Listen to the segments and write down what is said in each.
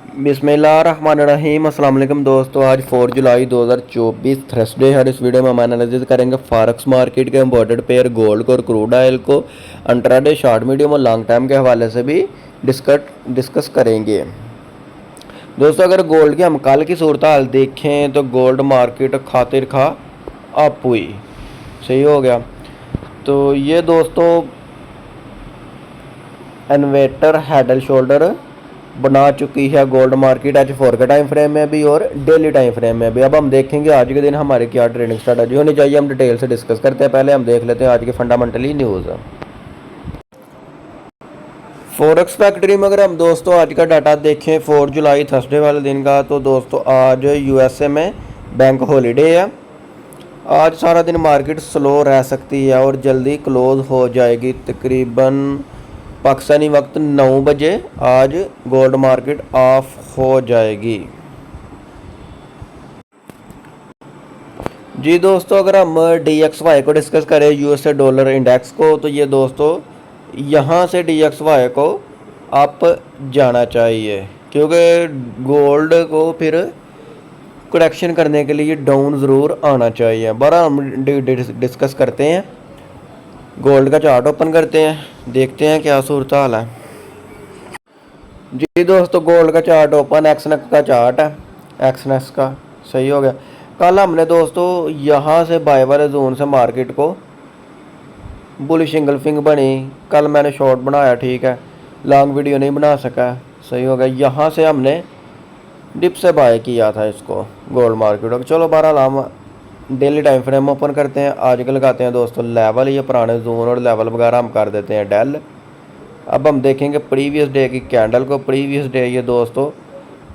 बिस्मिल्लाहिर्रहमानिर्रहीम। अस्सलाम वालेकुम दोस्तों, आज 4 जुलाई 2024 थर्सडे है और इस वीडियो में हम एनालिसिस करेंगे फॉरेक्स मार्केट के इम्पोर्टेड पेयर गोल्ड को और क्रूड ऑयल को इंट्राडे, शॉर्ट, मीडियम और लॉन्ग टाइम के हवाले से भी डिस्कस करेंगे। दोस्तों, अगर गोल्ड की हम कल की सूरत हाल देखें तो गोल्ड मार्केट खातिर खा अप हुई, सही हो गया। तो ये दोस्तों इन्वेटर हेड एंड शोल्डर बना चुकी है गोल्ड मार्केट H4 के टाइम फ्रेम में भी और डेली टाइम फ्रेम में भी। अब हम देखेंगे आज के दिन हमारी क्या ट्रेडिंग स्ट्रेटजी होनी चाहिए, हम डिटेल से डिस्कस करते हैं। पहले हम देख लेते हैं आज की फंडामेंटली न्यूज़। फॉरेक्स फैक्ट्री में अगर हम दोस्तों आज का डाटा देखें 4 जुलाई थर्सडे वाले दिन का, तो दोस्तों आज USA में बैंक हॉलीडे है। आज सारा दिन मार्केट स्लो रह सकती है और जल्दी क्लोज हो जाएगी। तकरीबन पाकिस्तानी वक्त 9 बजे आज गोल्ड मार्केट ऑफ हो जाएगी। जी दोस्तों, अगर हम DXY को डिस्कस करें, USA डॉलर इंडेक्स को, तो ये दोस्तों यहाँ से DXY को अप जाना चाहिए क्योंकि गोल्ड को फिर करेक्शन करने के लिए डाउन ज़रूर आना चाहिए। बड़ा हम डिस्कस करते हैं। गोल्ड का चार्ट ओपन करते हैं, देखते हैं क्या सूरत हाल है। जी दोस्तों, गोल्ड का चार्ट ओपन, एक्सनेक्स का चार्ट है, एक्सनेक्स का, सही हो गया। कल हमने दोस्तों यहाँ से बाय वाले जोन से मार्केट को बुलिश इंगल्फिंग बनी। कल मैंने शॉर्ट बनाया, ठीक है, लॉन्ग वीडियो नहीं बना सका, सही हो गया। यहाँ से हमने डिप से बाय किया था इसको गोल्ड मार्केट को। चलो बहरहाल हम डेली टाइम फ्रेम ओपन करते हैं। आज के लगाते हैं दोस्तों लेवल, ये पुराने जोन और लेवल वगैरह हम कर देते हैं डेल। अब हम देखेंगे प्रीवियस डे की कैंडल को। प्रीवियस डे ये दोस्तों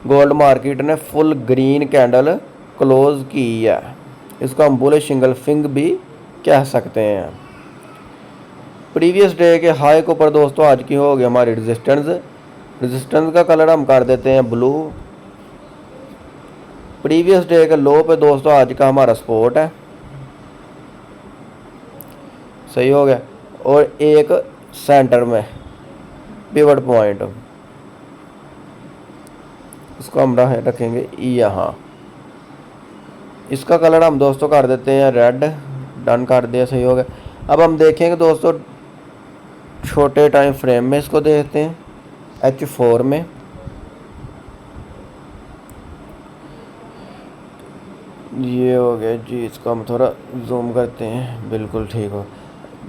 गोल्ड मार्केट ने फुल ग्रीन कैंडल क्लोज की है, इसको हम बुलिश इंगल्फिंग भी कह सकते हैं। प्रीवियस डे के हाई के ऊपर दोस्तों आज की हो गई हमारी रेजिस्टेंस का कलर हम कर देते हैं ब्लू। प्रीवियस डे के लो पे दोस्तों आज का हमारा सपोर्ट है, सही हो गया। और एक सेंटर में पिवट पॉइंट, इसको हम रखेंगे यहाँ। इसका कलर हम दोस्तों कर देते हैं रेड, डन कर दिया, सही हो गया। अब हम देखेंगे दोस्तों छोटे टाइम फ्रेम में, इसको देखते हैं H4 में। ये हो गया जी, इसको हम थोड़ा जूम करते हैं, बिल्कुल ठीक हो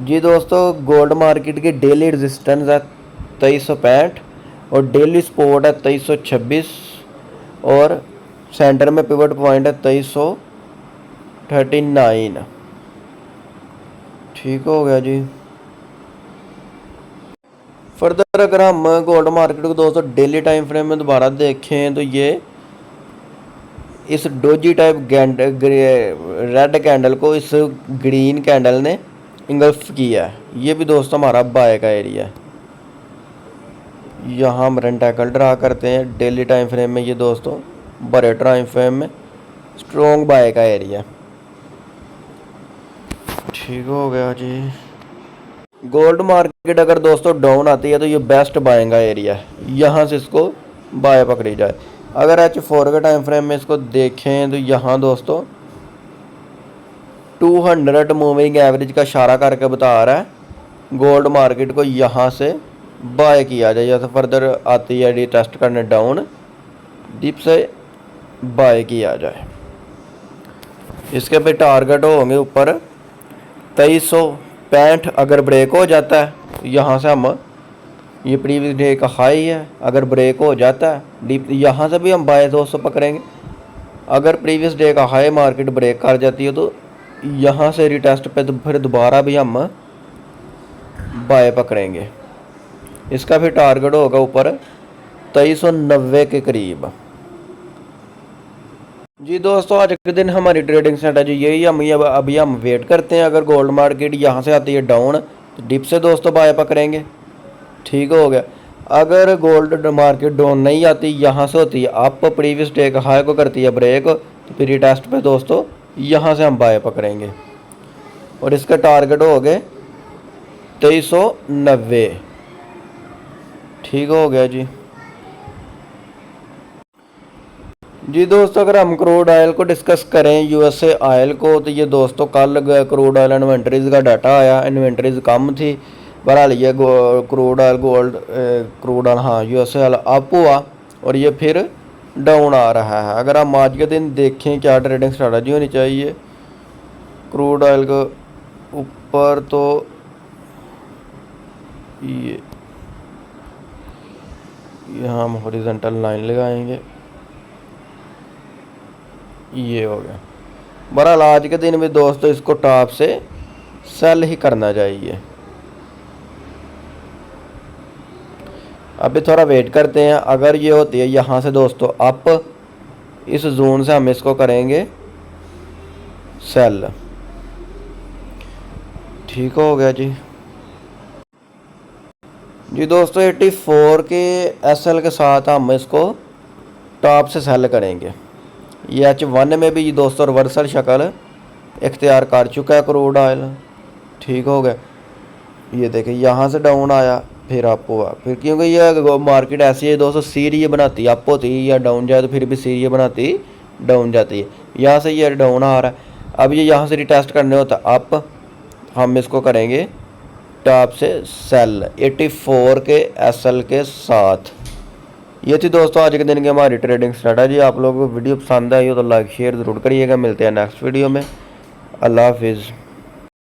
जी। दोस्तों गोल्ड मार्केट की डेली रेजिस्टेंस है 2365 और डेली सपोर्ट है 2326 और सेंटर में पिवट पॉइंट है 2339, ठीक हो गया जी। फर्दर अगर हम गोल्ड मार्केट को दोस्तों डेली टाइम फ्रेम में दोबारा देखें तो ये इस डोजी टाइप रेड कैंडल को इस ग्रीन कैंडल ने इंगल्फ किया है। ये भी दोस्तों हमारा बाय का एरिया है। यहाँ हम रन टैकल ड्रा करते हैं डेली टाइम फ्रेम में। ये दोस्तों बड़े टाइम फ्रेम में स्ट्रॉन्ग बाय का एरिया, ठीक हो गया जी। गोल्ड मार्केट अगर दोस्तों डाउन आती है तो ये बेस्ट बाइंग का एरिया है, यहाँ से इसको बाय पकड़ी जाए। अगर H4 के टाइम फ्रेम में इसको देखें तो यहाँ दोस्तों 200 मूविंग एवरेज का इशारा करके बता रहा है गोल्ड मार्केट को यहाँ से बाय किया जाए, या तो फर्दर आती है डी टेस्ट करने डाउन, डिप से बाय किया जाए। इसके पे टारगेट होंगे ऊपर 2365। अगर ब्रेक हो जाता है तो यहाँ से हम, ये प्रीवियस डे का हाई है, अगर ब्रेक हो जाता है डीप, यहाँ से भी हम बाय 200 पकड़ेंगे। अगर प्रीवियस डे का हाई मार्केट ब्रेक कर जाती है तो यहाँ से रिटेस्ट पे तो फिर दोबारा भी हम बाय पकड़ेंगे। इसका फिर टारगेट होगा ऊपर 2390 के करीब जी। दोस्तों आज के दिन हमारी ट्रेडिंग स्ट्रेटजी यही, अभी हम वेट करते हैं। अगर गोल्ड मार्केट यहाँ से आती है डाउन तो डिप से दोस्तों बाय पकड़ेंगे, ठीक हो गया। अगर गोल्ड मार्केट डाउन नहीं आती, यहाँ से होती है अप, प्रीवियस डे का हाई को करती है ब्रेक, तो फिर टेस्ट पे दोस्तों यहाँ से हम बाय पकड़ेंगे और इसका टारगेट हो गए 2390, ठीक हो गया जी। जी दोस्तों, अगर हम क्रूड ऑयल को डिस्कस करें, यूएसए ऑयल को, तो ये दोस्तों कल क्रूड ऑयल इन्वेंटरीज का डाटा आया। इन्वेंटरीज कम थी, बहरहाल ये क्रूड ऑयल क्रूड ऑयल, हाँ, यूएसए ऑयल अप हुआ और ये फिर डाउन आ रहा है। अगर हम आज के दिन देखें क्या ट्रेडिंग स्ट्रेटजी होनी चाहिए क्रूड ऑयल के ऊपर, तो ये यहाँ हम हॉरिजॉन्टल लाइन लगाएंगे, ये हो गया। बहरहाल आज के दिन में दोस्तों इसको टॉप से सेल ही करना चाहिए। अभी थोड़ा वेट करते हैं। अगर ये होती है यहाँ से दोस्तों अप, इस जोन से हम इसको करेंगे सेल। ठीक हो गया जी। जी दोस्तों 84 के एसएल के साथ हम इसको टॉप से सेल करेंगे। ये H1 में भी दोस्तों रिवर्सल शक्ल इख्तियार कर चुका है क्रूड ऑयल। ठीक हो गया। ये देखिए यहाँ से डाउन आया फिर अप हुआ, फिर क्योंकि ये मार्केट ऐसी है दोस्तों, सीरीज बनाती है, अप होती है या डाउन जाए तो फिर भी सीरीज बनाती डाउन जाती है। यहाँ से ये डाउन आ रहा है। अब ये यहाँ से रिटेस्ट करने होता है अप, हम इसको करेंगे टॉप से सेल 84 के एसएल के साथ। ये थी दोस्तों आज के दिन की हमारी ट्रेडिंग स्ट्रेटजी। आप लोगों को वीडियो पसंद आई हो तो लाइक शेयर ज़रूर करिएगा। मिलते हैं नेक्स्ट वीडियो में। अल्लाह हाफिज़।